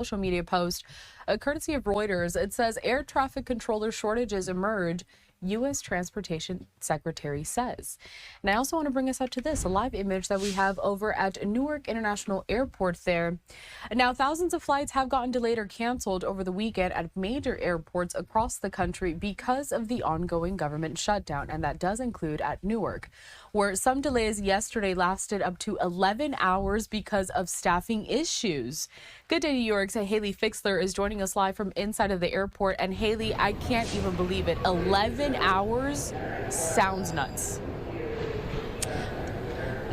social media post, courtesy of Reuters. It says air traffic controller shortages emerge, U.S. Transportation Secretary says. And I also want to bring us out to this, a live image that we have over at Newark International Airport there. Now, thousands of flights have gotten delayed or canceled over the weekend at major airports across the country because of the ongoing government shutdown, and that does include at Newark, where some delays yesterday lasted up to 11 hours because of staffing issues. Good day, New York's Hayley Fixler is joining us live from inside of the airport. And Hayley, I can't even believe it. 11 hours sounds nuts.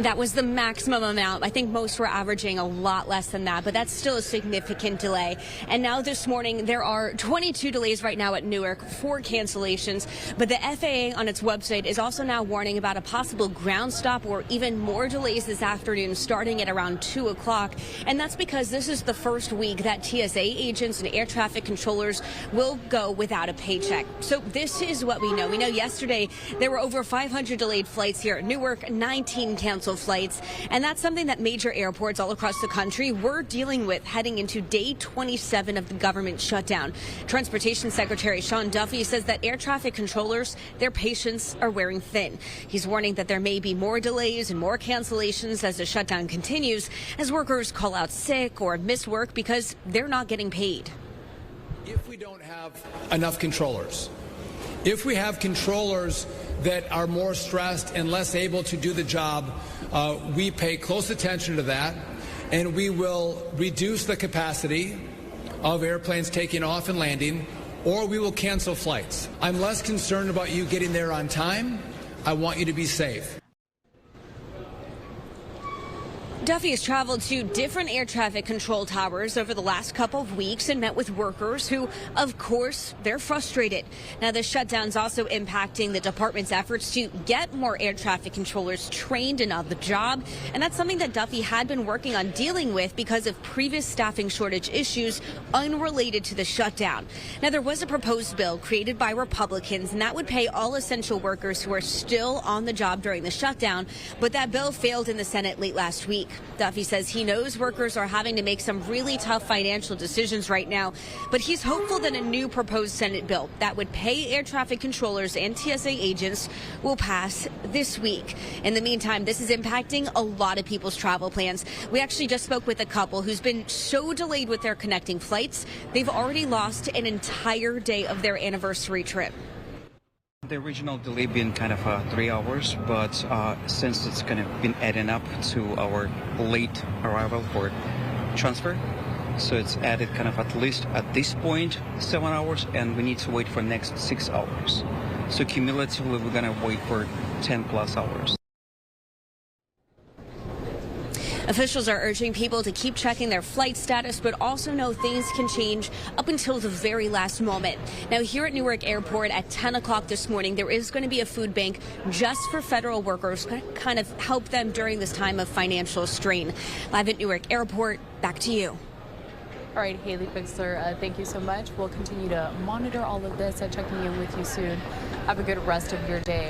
That was the maximum amount. I think most were averaging a lot less than that, but that's still a significant delay. And now this morning, there are 22 delays right now at Newark, 4 cancellations. But the FAA on its website is also now warning about a possible ground stop or even more delays this afternoon, starting at around 2 o'clock. And that's because this is the first week that TSA agents and air traffic controllers will go without a paycheck. So this is what we know. We know yesterday there were over 500 delayed flights here at Newark, 19 canceled flights, and that's something that major airports all across the country were dealing with heading into day 27 of the government shutdown. Transportation Secretary Sean Duffy says that air traffic controllers, their patience are wearing thin. He's warning that there may be more delays and more cancellations as the shutdown continues, as workers call out sick or miss work because they're not getting paid. If we don't have enough controllers, if we have controllers that are more stressed and less able to do the job, we pay close attention to that, and we will reduce the capacity of airplanes taking off and landing, or we will cancel flights. I'm less concerned about you getting there on time. I want you to be safe. Duffy has traveled to different air traffic control towers over the last couple of weeks and met with workers who, of course, they're frustrated. Now, the shutdown's also impacting the department's efforts to get more air traffic controllers trained and on the job. And that's something that Duffy had been working on dealing with because of previous staffing shortage issues unrelated to the shutdown. Now, there was a proposed bill created by Republicans, and that would pay all essential workers who are still on the job during the shutdown. But that bill failed in the Senate late last week. Duffy says he knows workers are having to make some really tough financial decisions right now, but he's hopeful that a new proposed Senate bill that would pay air traffic controllers and TSA agents will pass this week. In the meantime, this is impacting a lot of people's travel plans. We actually just spoke with a couple who's been so delayed with their connecting flights, they've already lost an entire day of their anniversary trip. The original delay been kind of 3 hours, but since it's kind of been adding up to our late arrival for transfer, so it's added kind of at least at this point 7 hours, and we need to wait for next 6 hours. So cumulatively, we're gonna wait for 10 plus hours. Officials are urging people to keep checking their flight status, but also know things can change up until the very last moment. Now, here at Newark Airport at 10 o'clock this morning, there is going to be a food bank just for federal workers to kind of help them during this time of financial strain. Live at Newark Airport, back to you. All right, Hayley Fixler, thank you so much. We'll continue to monitor all of this and checking in with you soon. Have a good rest of your day.